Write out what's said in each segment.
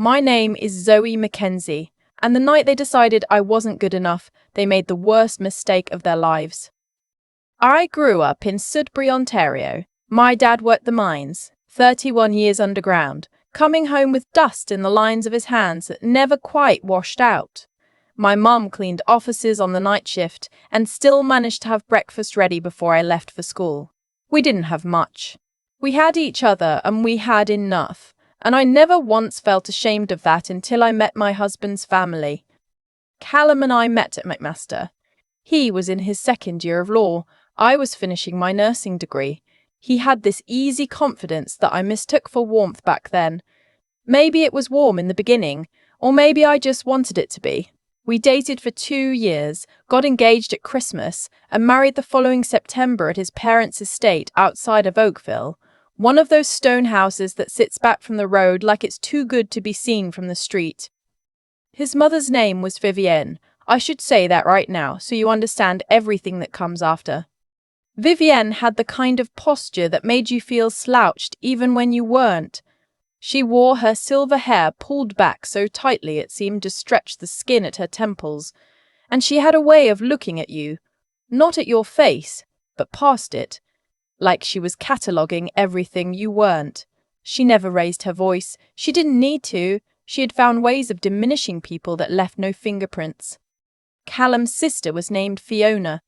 My name is Zoe Mackenzie, and the night they decided I wasn't good enough, they made the worst mistake of their lives. I grew up in Sudbury, Ontario. My dad worked the mines, 31 years underground, coming home with dust in the lines of his hands that never quite washed out. My mum cleaned offices on the night shift and still managed to have breakfast ready before I left for school. We didn't have much. We had each other and we had enough. And I never once felt ashamed of that until I met my husband's family. Callum and I met at McMaster. He was in his second year of law. I was finishing my nursing degree. He had this easy confidence that I mistook for warmth back then. Maybe it was warm in the beginning, or maybe I just wanted it to be. We dated for 2 years, got engaged at Christmas, and married the following September at his parents' estate outside of Oakville. One of those stone houses that sits back from the road like it's too good to be seen from the street. His mother's name was Vivienne. I should say that right now, so you understand everything that comes after. Vivienne had the kind of posture that made you feel slouched even when you weren't. She wore her silver hair pulled back so tightly it seemed to stretch the skin at her temples, and she had a way of looking at you, not at your face, but past it. Like she was cataloguing everything you weren't. She never raised her voice. She didn't need to. She had found ways of diminishing people that left no fingerprints. Callum's sister was named Fiona.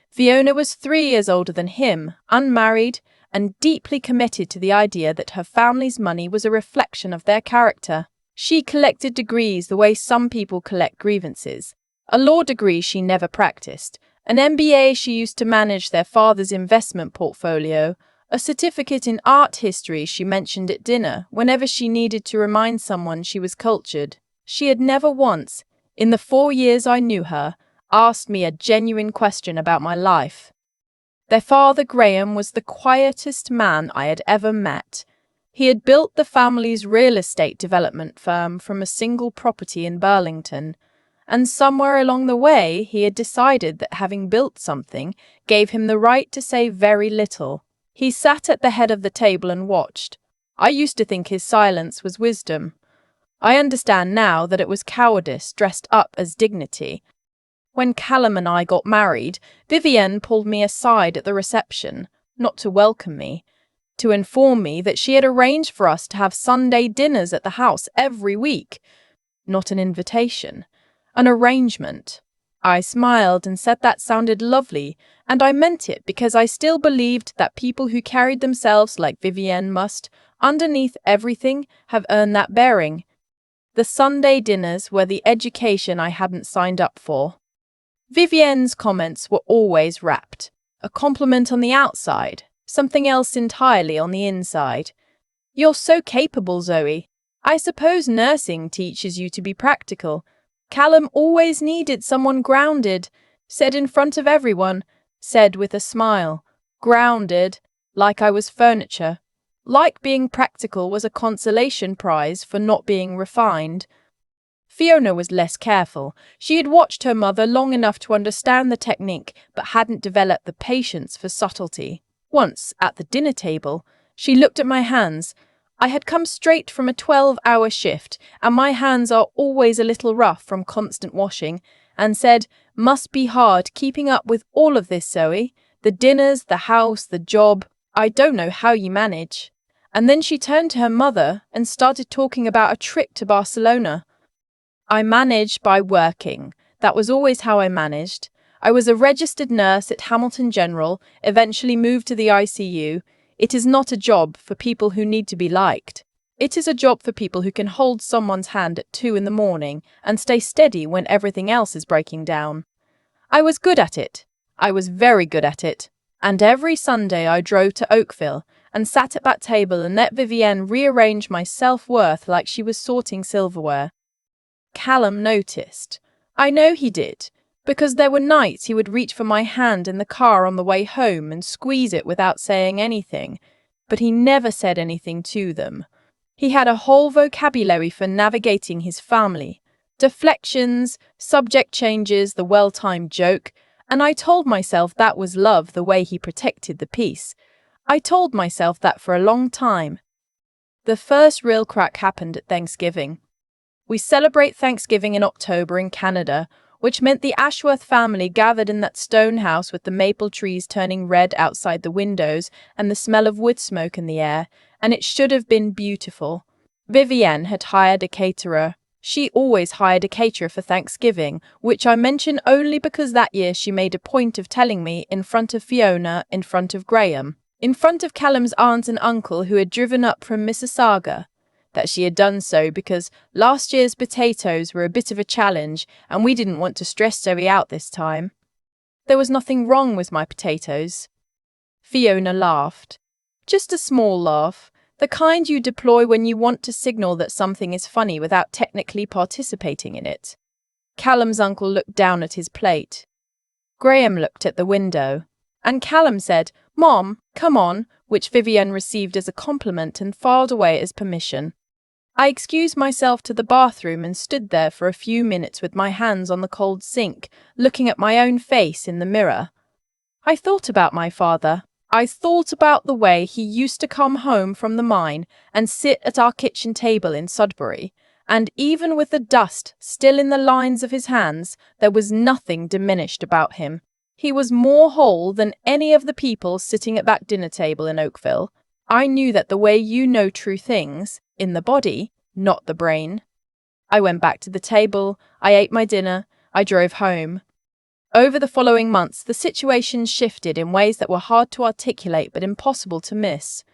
Fiona was 3 years older than him, unmarried, and deeply committed to the idea that her family's money was a reflection of their character. She collected degrees the way some people collect grievances. A law degree she never practiced. An MBA she used to manage their father's investment portfolio, a certificate in art history she mentioned at dinner whenever she needed to remind someone she was cultured. She had never once, in the 4 years I knew her, asked me a genuine question about my life. Their father, Graham, was the quietest man I had ever met. He had built the family's real estate development firm from a single property in Burlington. And somewhere along the way, he had decided that having built something gave him the right to say very little. He sat at the head of the table and watched. I used to think his silence was wisdom. I understand now that it was cowardice dressed up as dignity. When Callum and I got married, Vivienne pulled me aside at the reception, not to welcome me, to inform me that she had arranged for us to have Sunday dinners at the house every week. Not an invitation. An arrangement. I smiled and said that sounded lovely, and I meant it because I still believed that people who carried themselves like Vivienne must, underneath everything, have earned that bearing. The Sunday dinners were the education I hadn't signed up for. Vivienne's comments were always wrapped. A compliment on the outside, something else entirely on the inside. "You're so capable, Zoe. I suppose nursing teaches you to be practical. Callum always needed someone grounded," said in front of everyone, said with a smile. Grounded, like I was furniture. Like being practical was a consolation prize for not being refined. Fiona was less careful. She had watched her mother long enough to understand the technique, but hadn't developed the patience for subtlety. Once, at the dinner table, she looked at my hands. I had come straight from a 12-hour shift, and my hands are always a little rough from constant washing, and said, "Must be hard keeping up with all of this, Zoe. The dinners, the house, the job. I don't know how you manage." And then she turned to her mother and started talking about a trip to Barcelona. I managed by working. That was always how I managed. I was a registered nurse at Hamilton General, eventually moved to the ICU. It is not a job for people who need to be liked. It is a job for people who can hold someone's hand at 2 in the morning and stay steady when everything else is breaking down. I was good at it. I was very good at it. And every Sunday I drove to Oakville and sat at that table and let Vivienne rearrange my self-worth like she was sorting silverware. Callum noticed. I know he did, because there were nights he would reach for my hand in the car on the way home and squeeze it without saying anything, but he never said anything to them. He had a whole vocabulary for navigating his family. Deflections, subject changes, the well-timed joke, and I told myself that was love the way he protected the peace. I told myself that for a long time. The first real crack happened at Thanksgiving. We celebrate Thanksgiving in October in Canada, which meant the Ashworth family gathered in that stone house with the maple trees turning red outside the windows and the smell of wood smoke in the air, and it should have been beautiful. Vivienne had hired a caterer. She always hired a caterer for Thanksgiving, which I mention only because that year she made a point of telling me in front of Fiona, in front of Graham, in front of Callum's aunt and uncle who had driven up from Mississauga, that she had done so because last year's potatoes were a bit of a challenge and we didn't want to stress Zoe out this time. There was nothing wrong with my potatoes. Fiona laughed. Just a small laugh, the kind you deploy when you want to signal that something is funny without technically participating in it. Callum's uncle looked down at his plate. Graham looked at the window, and Callum said, "Mom, come on," which Vivienne received as a compliment and filed away as permission. I excused myself to the bathroom and stood there for a few minutes with my hands on the cold sink, looking at my own face in the mirror. I thought about my father. I thought about the way he used to come home from the mine and sit at our kitchen table in Sudbury, and even with the dust still in the lines of his hands, there was nothing diminished about him. He was more whole than any of the people sitting at that dinner table in Oakville. I knew that the way you know true things, in the body, not the brain. I went back to the table, I ate my dinner, I drove home. Over the following months, the situation shifted in ways that were hard to articulate but impossible to miss.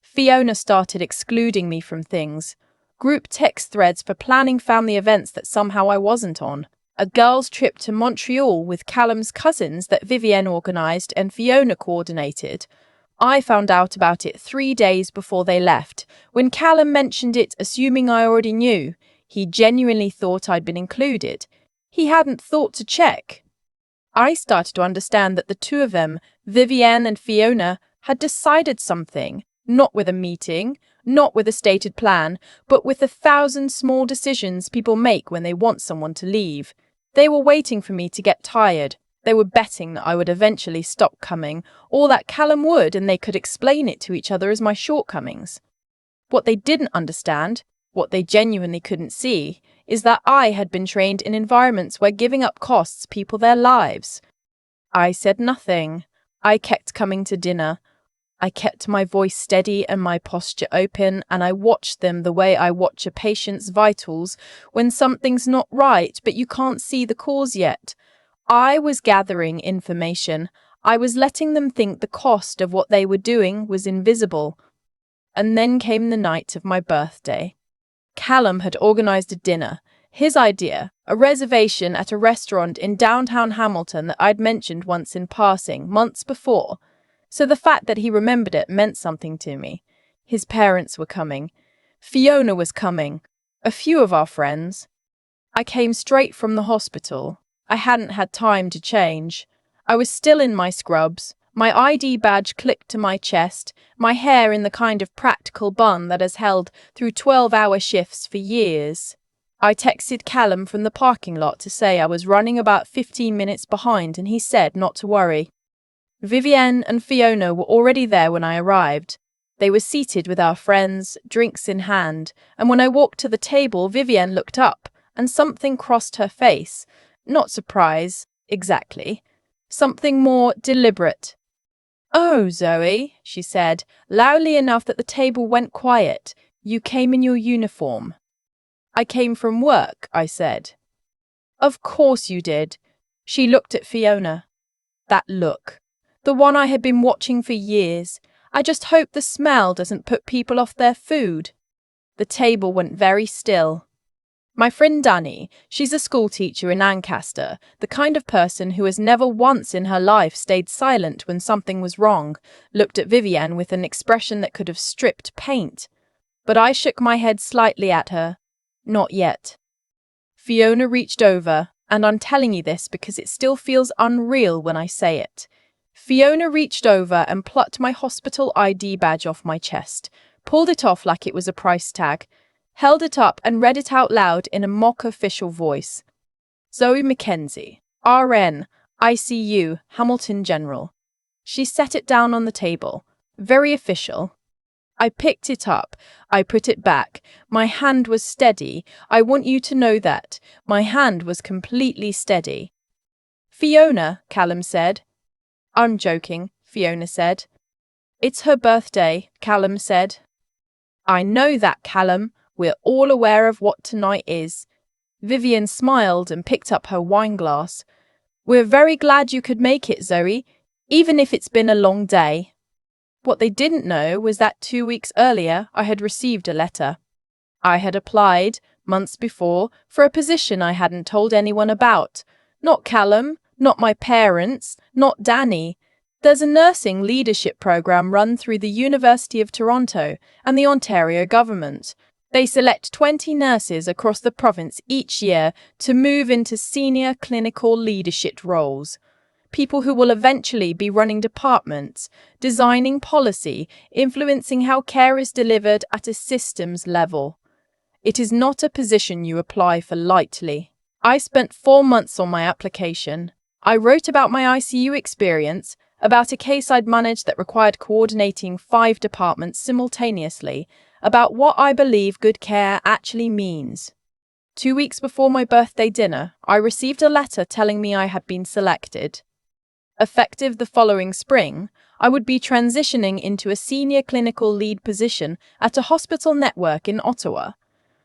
Fiona started excluding me from things. Group text threads for planning family events that somehow I wasn't on. A girls' trip to Montreal with Callum's cousins that Vivienne organised and Fiona coordinated. I found out about it 3 days before they left. When Callum mentioned it, assuming I already knew, he genuinely thought I'd been included. He hadn't thought to check. I started to understand that the two of them, Vivienne and Fiona, had decided something, not with a meeting, not with a stated plan, but with 1,000 small decisions people make when they want someone to leave. They were waiting for me to get tired. They were betting that I would eventually stop coming, or that Callum would, and they could explain it to each other as my shortcomings. What they didn't understand, what they genuinely couldn't see, is that I had been trained in environments where giving up costs people their lives. I said nothing. I kept coming to dinner. I kept my voice steady and my posture open, and I watched them the way I watch a patient's vitals when something's not right, but you can't see the cause yet. I was gathering information. I was letting them think the cost of what they were doing was invisible. And then came the night of my birthday. Callum had organised a dinner. His idea, a reservation at a restaurant in downtown Hamilton that I'd mentioned once in passing, months before. So the fact that he remembered it meant something to me. His parents were coming. Fiona was coming. A few of our friends. I came straight from the hospital. I hadn't had time to change. I was still in my scrubs, my ID badge clicked to my chest, my hair in the kind of practical bun that has held through 12-hour shifts for years. I texted Callum from the parking lot to say I was running about 15 minutes behind, and he said not to worry. Vivienne and Fiona were already there when I arrived. They were seated with our friends, drinks in hand, and when I walked to the table, Vivienne looked up, and something crossed her face. Not surprise, exactly. Something more deliberate. "Oh, Zoe," she said, loudly enough that the table went quiet. "You came in your uniform." "I came from work," I said. "Of course you did." She looked at Fiona. That look. The one I had been watching for years. I just hope the smell doesn't put people off their food. The table went very still. My friend Danny, she's a school teacher in Ancaster, the kind of person who has never once in her life stayed silent when something was wrong, looked at Vivienne with an expression that could have stripped paint. But I shook my head slightly at her. Not yet. Fiona reached over, and I'm telling you this because it still feels unreal when I say it. Fiona reached over and plucked my hospital ID badge off my chest, pulled it off like it was a price tag, held it up and read it out loud in a mock official voice. Zoe Mackenzie, RN, ICU, Hamilton General. She set it down on the table. Very official. I picked it up. I put it back. My hand was steady. I want you to know that. My hand was completely steady. Fiona, Callum said. I'm joking, Fiona said. It's her birthday, Callum said. I know that, Callum. We're all aware of what tonight is. Vivian smiled and picked up her wine glass. We're very glad you could make it, Zoe, even if it's been a long day. What they didn't know was that 2 weeks earlier I had received a letter. I had applied, months before, for a position I hadn't told anyone about. Not Callum, not my parents, not Danny. There's a nursing leadership program run through the University of Toronto and the Ontario government. They select 20 nurses across the province each year to move into senior clinical leadership roles. People who will eventually be running departments, designing policy, influencing how care is delivered at a systems level. It is not a position you apply for lightly. I spent 4 months on my application. I wrote about my ICU experience, about a case I'd managed that required coordinating 5 departments simultaneously, about what I believe good care actually means. 2 weeks before my birthday dinner, I received a letter telling me I had been selected. Effective the following spring, I would be transitioning into a senior clinical lead position at a hospital network in Ottawa,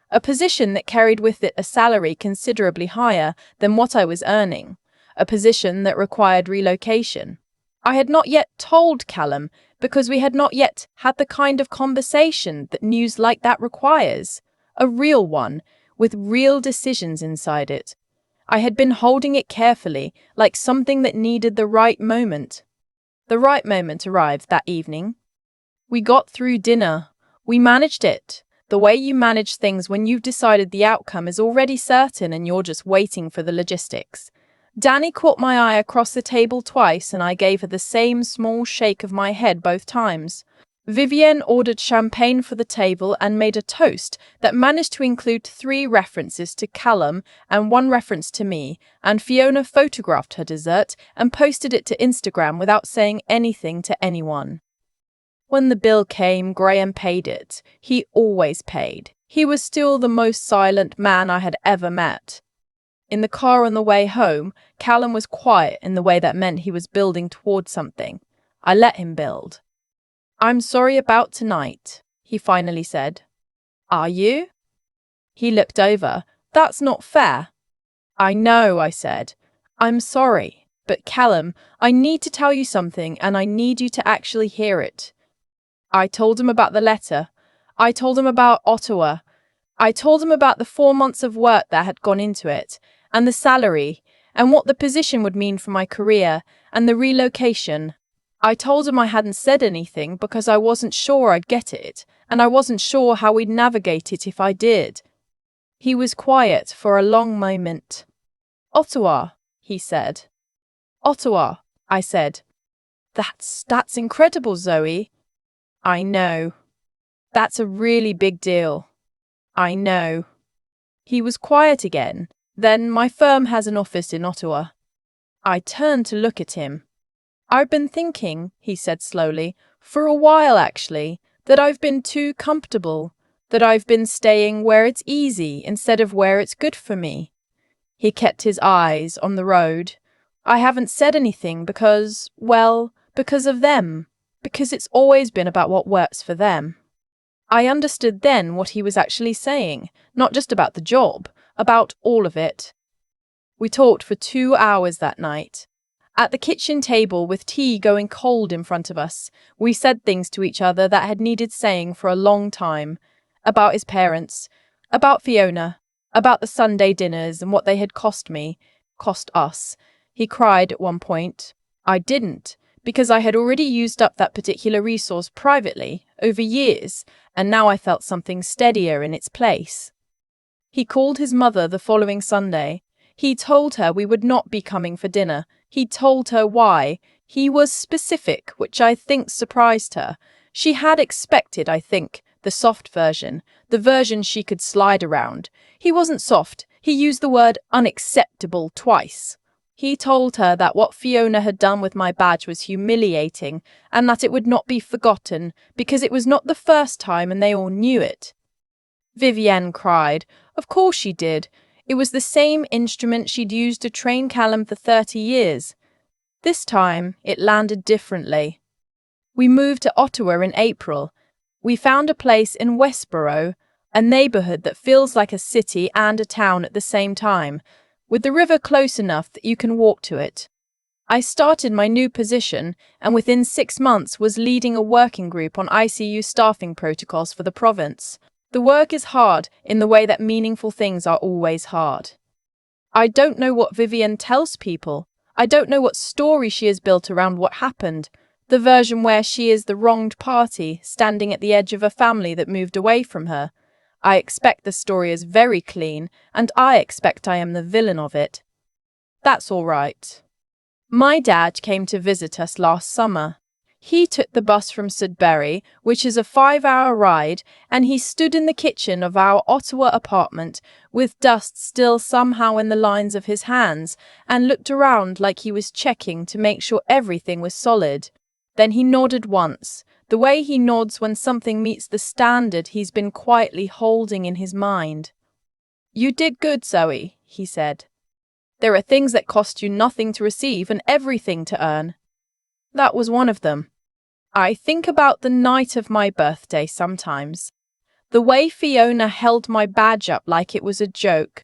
a position that carried with it a salary considerably higher than what I was earning, a position that required relocation. I had not yet told Callum because we had not yet had the kind of conversation that news like that requires, a real one, with real decisions inside it. I had been holding it carefully, like something that needed the right moment. The right moment arrived that evening. We got through dinner. We managed it. The way you manage things when you've decided the outcome is already certain and you're just waiting for the logistics. Danny caught my eye across the table twice and I gave her the same small shake of my head both times. Vivienne ordered champagne for the table and made a toast that managed to include 3 references to Callum and 1 reference to me, and Fiona photographed her dessert and posted it to Instagram without saying anything to anyone. When the bill came, Graham paid it. He always paid. He was still the most silent man I had ever met. In the car on the way home, Callum was quiet in the way that meant he was building towards something. I let him build. I'm sorry about tonight, he finally said. Are you? He looked over. That's not fair. I know, I said. I'm sorry, but Callum, I need to tell you something and I need you to actually hear it. I told him about the letter. I told him about Ottawa. I told him about the 4 months of work that had gone into it, and the salary, and what the position would mean for my career, and the relocation. I told him I hadn't said anything because I wasn't sure I'd get it, and I wasn't sure how we'd navigate it if I did. He was quiet for a long moment. Ottawa, he said. Ottawa, I said. That's incredible, Zoe. I know. That's a really big deal. I know. He was quiet again. Then my firm has an office in Ottawa. I turned to look at him. I've been thinking, he said slowly, for a while actually, that I've been too comfortable, that I've been staying where it's easy instead of where it's good for me. He kept his eyes on the road. I haven't said anything because of them, because it's always been about what works for them. I understood then what he was actually saying, not just about the job, about all of it. We talked for 2 hours that night. At the kitchen table with tea going cold in front of us, we said things to each other that had needed saying for a long time. About his parents, about Fiona, about the Sunday dinners and what they had cost us. He cried at one point. I didn't, because I had already used up that particular resource privately, over years, and now I felt something steadier in its place. He called his mother the following Sunday. He told her we would not be coming for dinner. He told her why. He was specific, which I think surprised her. She had expected, I think, the soft version, the version she could slide around. He wasn't soft. He used the word unacceptable twice. He told her that what Fiona had done with my badge was humiliating and that it would not be forgotten because it was not the first time and they all knew it. Vivienne cried. Of course she did. It was the same instrument she'd used to train Callum for 30 years. This time, it landed differently. We moved to Ottawa in April. We found a place in Westboro, a neighbourhood that feels like a city and a town at the same time, with the river close enough that you can walk to it. I started my new position and within 6 months was leading a working group on ICU staffing protocols for the province. The work is hard in the way that meaningful things are always hard. I don't know what Vivienne tells people. I don't know what story she has built around what happened, the version where she is the wronged party, standing at the edge of a family that moved away from her. I expect the story is very clean, and I expect I am the villain of it. That's all right. My dad came to visit us last summer. He took the bus from Sudbury, which is a 5-hour ride, and he stood in the kitchen of our Ottawa apartment with dust still somehow in the lines of his hands and looked around like he was checking to make sure everything was solid. Then he nodded once, the way he nods when something meets the standard he's been quietly holding in his mind. You did good, Zoe, he said. There are things that cost you nothing to receive and everything to earn. That was one of them. I think about the night of my birthday sometimes. The way Fiona held my badge up like it was a joke.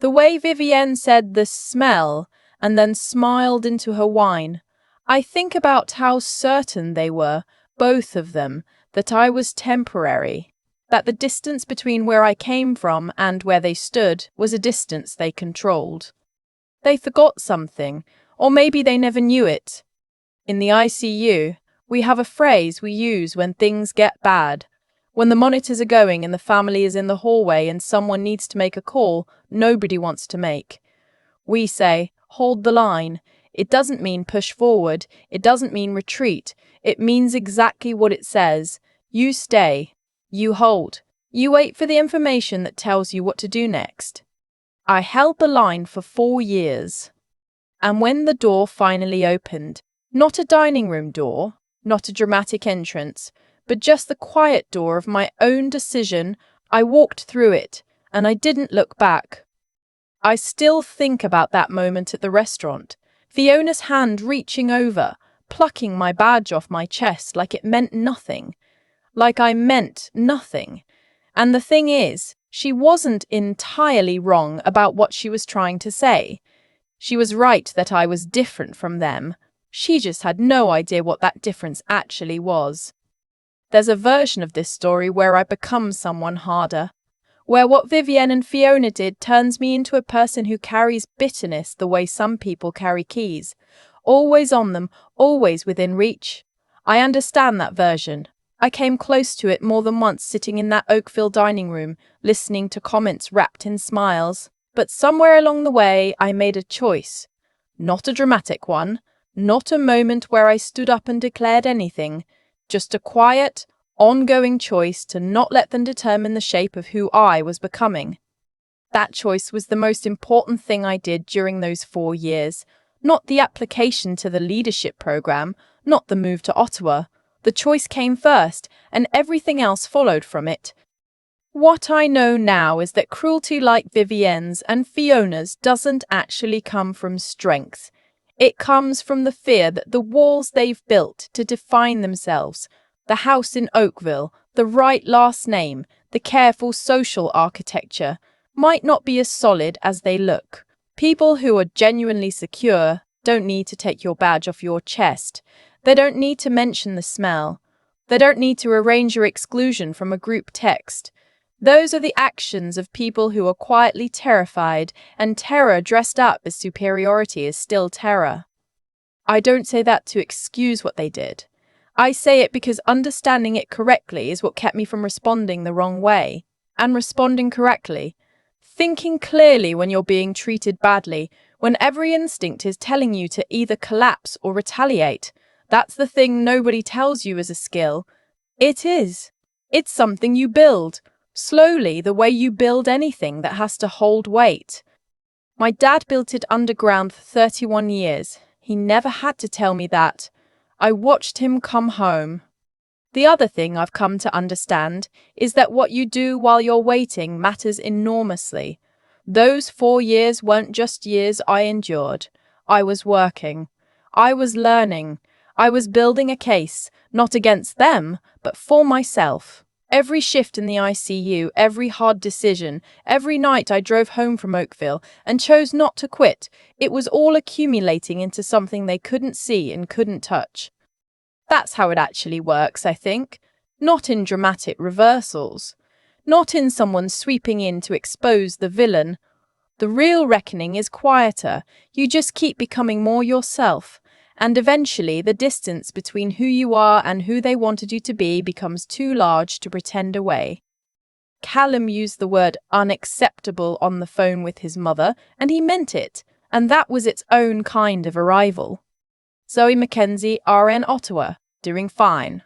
The way Vivienne said the smell and then smiled into her wine. I think about how certain they were, both of them, that I was temporary, that the distance between where I came from and where they stood was a distance they controlled. They forgot something, or maybe they never knew it. In the ICU, we have a phrase we use when things get bad. When the monitors are going and the family is in the hallway and someone needs to make a call nobody wants to make. We say, hold the line. It doesn't mean push forward. It doesn't mean retreat. It means exactly what it says. You stay. You hold. You wait for the information that tells you what to do next. I held the line for 4 years. And when the door finally opened, not a dining room door, not a dramatic entrance, but just the quiet door of my own decision, I walked through it, and I didn't look back. I still think about that moment at the restaurant, Fiona's hand reaching over, plucking my badge off my chest like it meant nothing, like I meant nothing. And the thing is, she wasn't entirely wrong about what she was trying to say. She was right that I was different from them. She just had no idea what that difference actually was. There's a version of this story where I become someone harder, where what Vivienne and Fiona did turns me into a person who carries bitterness the way some people carry keys, always on them, always within reach. I understand that version. I came close to it more than once sitting in that Oakville dining room, listening to comments wrapped in smiles. But somewhere along the way, I made a choice. Not a dramatic one, not a moment where I stood up and declared anything, just a quiet, ongoing choice to not let them determine the shape of who I was becoming. That choice was the most important thing I did during those 4 years, not the application to the leadership program, not the move to Ottawa. The choice came first, and everything else followed from it. What I know now is that cruelty like Vivienne's and Fiona's doesn't actually come from strength. It comes from the fear that the walls they've built to define themselves, the house in Oakville, the right last name, the careful social architecture, might not be as solid as they look. People who are genuinely secure don't need to take your badge off your chest. They don't need to mention the smell. They don't need to arrange your exclusion from a group text. Those are the actions of people who are quietly terrified, and terror dressed up as superiority is still terror. I don't say that to excuse what they did. I say it because understanding it correctly is what kept me from responding the wrong way, and responding correctly. Thinking clearly when you're being treated badly, when every instinct is telling you to either collapse or retaliate. That's the thing nobody tells you is a skill. It is. It's something you build. Slowly, the way you build anything that has to hold weight. My dad built it underground for 31 years. He never had to tell me that. I watched him come home. The other thing I've come to understand is that what you do while you're waiting matters enormously. Those 4 years weren't just years I endured. I was working. I was learning. I was building a case, not against them, but for myself. Every shift in the ICU, every hard decision, every night I drove home from Oakville and chose not to quit, it was all accumulating into something they couldn't see and couldn't touch. That's how it actually works, I think. Not in dramatic reversals. Not in someone sweeping in to expose the villain. The real reckoning is quieter. You just keep becoming more yourself. And eventually, the distance between who you are and who they wanted you to be becomes too large to pretend away. Callum used the word unacceptable on the phone with his mother, and he meant it, and that was its own kind of arrival. Zoe Mackenzie, RN Ottawa, doing fine.